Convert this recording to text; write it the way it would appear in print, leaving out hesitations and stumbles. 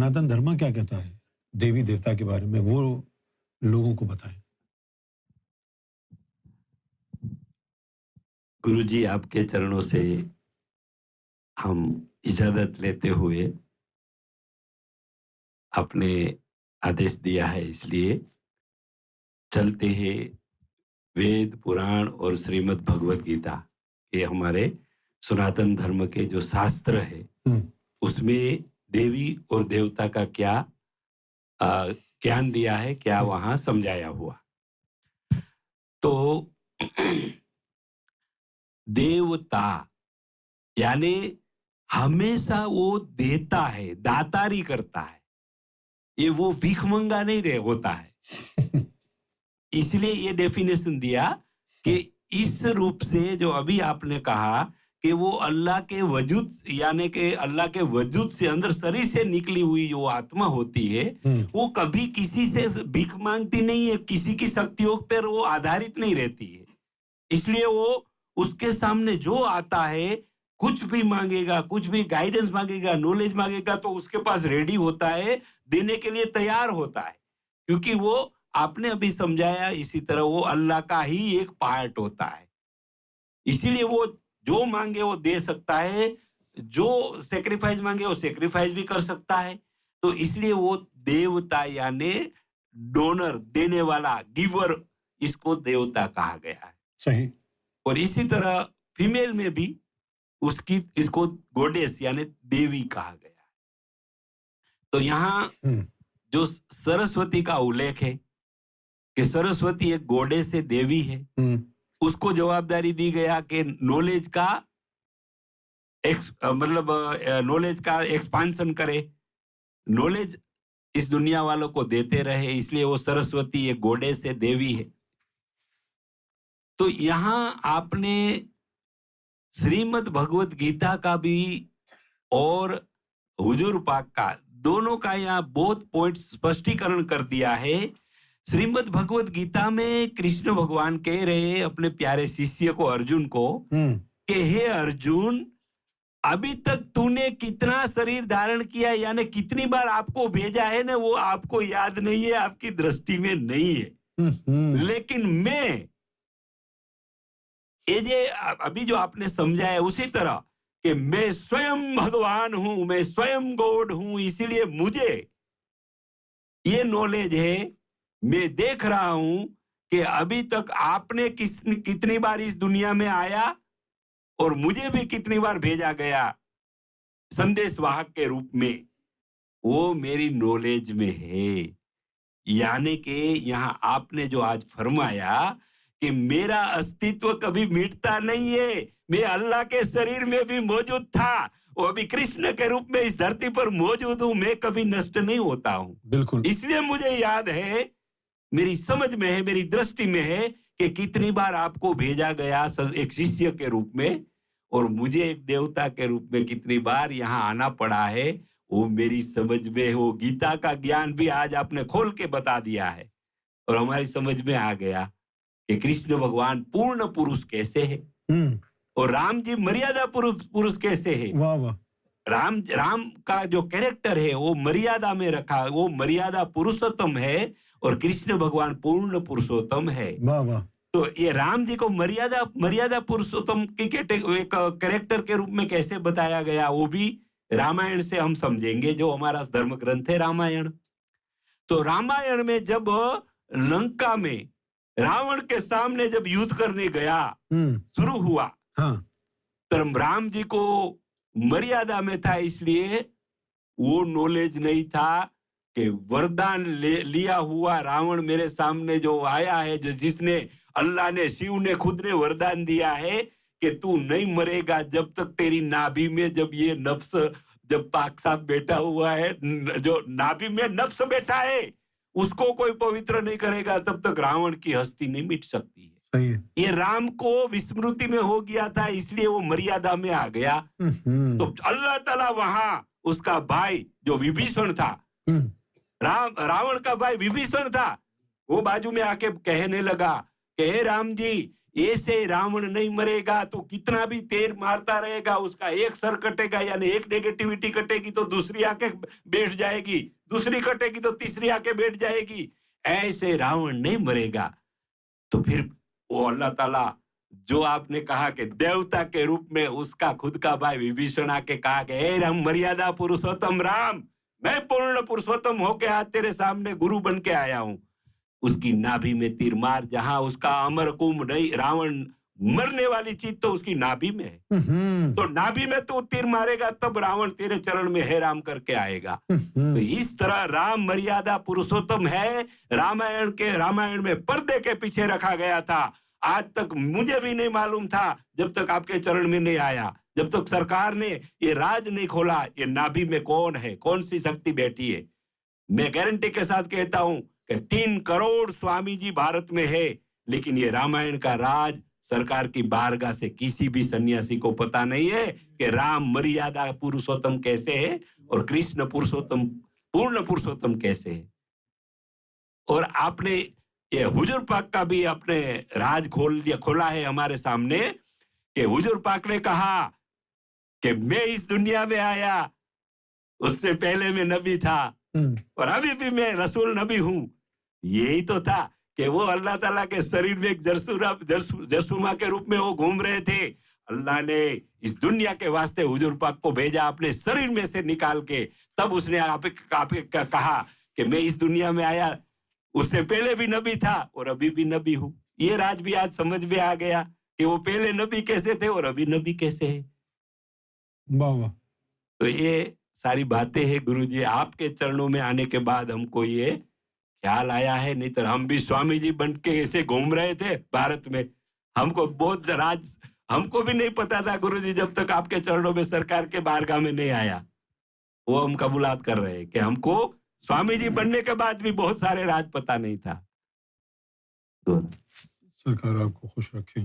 सनातन धर्म क्या कहता है देवी देवता के बारे में, वो लोगों को बताएं। गुरुजी, आपके चरणों से हम इजाजत लेते हुए आपने आदेश दिया है, इसलिए चलते हैं वेद पुराण और श्रीमद् भगवत गीता, ये हमारे सनातन धर्म के जो शास्त्र है हम्म, उसमें देवी और देवता का क्या अ, ज्ञान दिया है, क्या वहां समझाया हुआ। तो देवता यानी हमेशा वो देता है, दातारी करता है, ये वो भिखमंगा नहीं रहे होता है। इसलिए ये डेफिनेशन दिया कि इस रूप से जो अभी आपने कहा कि वो अल्लाह के वजूद यानी कि अल्लाह के वजूद से अंदर शरीर से निकली हुई जो आत्मा होती है, वो कभी किसी से भीख मांगती नहीं है, किसी की शक्तियों पर वो आधारित नहीं रहती है। इसलिए वो उसके सामने जो आता है, कुछ भी मांगेगा, कुछ भी गाइडेंस मांगेगा, नॉलेज मांगेगा, तो उसके पास रेडी होता है, देने के लिए तैयार होता है, क्योंकि वो आपने अभी समझाया इसी तरह वो अल्लाह का ही एक पार्ट होता है। इसीलिए वो जो मांगे वो दे सकता है, जो सेक्रीफाइस मांगे वो सेक्रीफाइस भी कर सकता है। तो इसलिए वो देवता यानी डोनर, देने वाला, गिवर, इसको देवता कहा गया है। सही। और इसी तरह फीमेल में भी उसकी इसको गॉडेस यानी देवी कहा गया है। तो यहाँ जो सरस्वती का उल्लेख है कि सरस्वती एक गॉडेस है, देवी है, उसको जवाबदारी दी गया कि नॉलेज का मतलब नॉलेज का एक्सपांशन करे, नॉलेज इस दुनिया वालों को देते रहे, इसलिए वो सरस्वती एक गॉडेस है, देवी है। तो यहाँ आपने श्रीमद् भगवत गीता का भी और हुजूर पाक का, दोनों का यहाँ बहुत पॉइंट स्पष्टीकरण कर दिया है। श्रीमद् भगवत गीता में कृष्ण भगवान कह रहे अपने प्यारे शिष्य को, अर्जुन को, कि हे अर्जुन, अभी तक तूने कितना शरीर धारण किया, यानी कितनी बार आपको भेजा है ना, वो आपको याद नहीं है, आपकी दृष्टि में नहीं है। लेकिन मैं ये जे अभी जो आपने समझा है उसी तरह कि मैं स्वयं भगवान हूं, मैं स्वयं गॉड हूं, इसीलिए मुझे ये नॉलेज है। मैं देख रहा हूं कि अभी तक आपने कितनी बार इस दुनिया में आया और मुझे भी कितनी बार भेजा गया संदेशवाहक के रूप में, वो मेरी नॉलेज में है। यानी कि यहाँ आपने जो आज फरमाया कि मेरा अस्तित्व कभी मिटता नहीं है, मैं अल्लाह के शरीर में भी मौजूद था, वो अभी कृष्ण के रूप में इस धरती पर मौजूद हूं, मैं कभी नष्ट नहीं होता हूं। बिल्कुल। इसलिए मुझे याद है, मेरी समझ में है, मेरी दृष्टि में है कि कितनी बार आपको भेजा गया एक शिष्य के रूप में, और मुझे एक देवता के रूप में कितनी बार यहाँ आना पड़ा है, वो मेरी समझ में है। वो गीता का ज्ञान भी आज आपने खोल के बता दिया है और हमारी समझ में आ गया कि कृष्ण भगवान पूर्ण पुरुष कैसे है और राम जी मर्यादा पुरुष कैसे है। वाह वाह। राम का जो कैरेक्टर है वो मर्यादा में रखा, वो मर्यादा पुरुषोत्तम है और कृष्ण भगवान पूर्ण पुरुषोत्तम है। वाह वाह। तो ये राम जी को मर्यादा पुरुषोत्तम की एक कैरेक्टर के रूप में कैसे बताया गया, वो भी रामायण से हम समझेंगे, जो हमारा धर्म ग्रंथ है रामायण। तो रामायण में जब लंका में रावण के सामने जब युद्ध करने गया शुरू हुआ, तब राम जी को मर्यादा में था, इसलिए वो नॉलेज नहीं था कि वरदान लिया हुआ रावण मेरे सामने जो आया है, जो जिसने अल्लाह ने, शिव ने खुद ने वरदान दिया है कि तू नहीं मरेगा जब तक तेरी नाभि में, जब ये नफ्स, जब पाक साहब बैठा हुआ है, जो नाभि में नफ्स बैठा है, उसको कोई पवित्र नहीं करेगा तब तक रावण की हस्ती नहीं मिट सकती है। सही है। ये राम को विस्मृति में हो गया था, इसलिए वो मर्यादा में आ गया। तो अल्लाह ताला वहां उसका भाई जो विभीषण था, रावण का भाई विभीषण था, वो बाजू में आके कहने लगा कि हे राम जी, ऐसे रावण नहीं मरेगा तो कितना भी तीर मारता रहेगा उसका एक सर कटेगा, यानी एक नेगेटिविटी कटेगी तो दूसरी आके बैठ जाएगी, दूसरी कटेगी तो तीसरी आके बैठ जाएगी। ऐसे रावण नहीं मरेगा। तो फिर वो अल्लाह ताला जो आपने कहा कि देवता के रूप में उसका खुद का भाई विभीषण आके कहा कि हे राम मर्यादा पुरुषोत्तम राम, मैं पूर्ण पुरुषोत्तम होके आज तेरे सामने गुरु बन के आया हूं। उसकी नाभि में तीर मार, जहां उसका अमर कुंभ नहीं, रावण मरने वाली चीज तो उसकी नाभि में है। तो नाभि में तो तीर मारेगा तब रावण तेरे चरण में हे राम करके आएगा। तो इस तरह राम मर्यादा पुरुषोत्तम है। रामायण में पर्दे के पीछे रखा गया था। आज तक मुझे भी नहीं मालूम था जब तक आपके चरण में नहीं आया, जब तक सरकार ने ये राज नहीं खोला, ये नाभि में कौन है, कौन सी शक्ति बैठी है। मैं गारंटी के साथ कहता हूं कि 3 करोड़ स्वामी जी भारत में है, लेकिन ये रामायण का राज सरकार की बारगाह से किसी भी सन्यासी को पता नहीं है कि राम मर्यादा पुरुषोत्तम कैसे है और कृष्ण पुरुषोत्तम पूर्ण पुरुषोत्तम कैसे है। और आपने ये हुजूर पाक का भी अपने राज खोला है हमारे सामने कि हुजूर पाक ने कहा कि मैं इस दुनिया में आया, उससे पहले मैं नबी था और अभी भी मैं रसूल नबी हूं। यही तो था कि वो अल्लाह ताला के शरीर में एक जरसूमा के रूप में वो घूम रहे थे। अल्लाह ने इस दुनिया के वास्ते हुजूर पाक को भेजा अपने शरीर में से निकाल के, तब उसने आप कहा कि मैं इस दुनिया में आया, उससे पहले भी नबी था और अभी भी नबी हूं। ये राज भी आज समझ में आ गया कि वो पहले नबी कैसे थे और अभी नबी कैसे है। वाह वाह। तो ये सारी बातें हैं गुरुजी, आपके चरणों में आने के बाद हमको ये ख्याल आया है। नहीं तो हम भी स्वामी जी बन के ऐसे घूम रहे थे भारत में। हमको भी नहीं पता था गुरुजी, जब तक आपके चरणों में सरकार के बारगाह में नहीं आया। वो हम कबूलात कर रहे हैं कि हमको स्वामी जी बनने के बाद भी बहुत सारे राज पता नहीं था। सरकार आपको खुश रखे।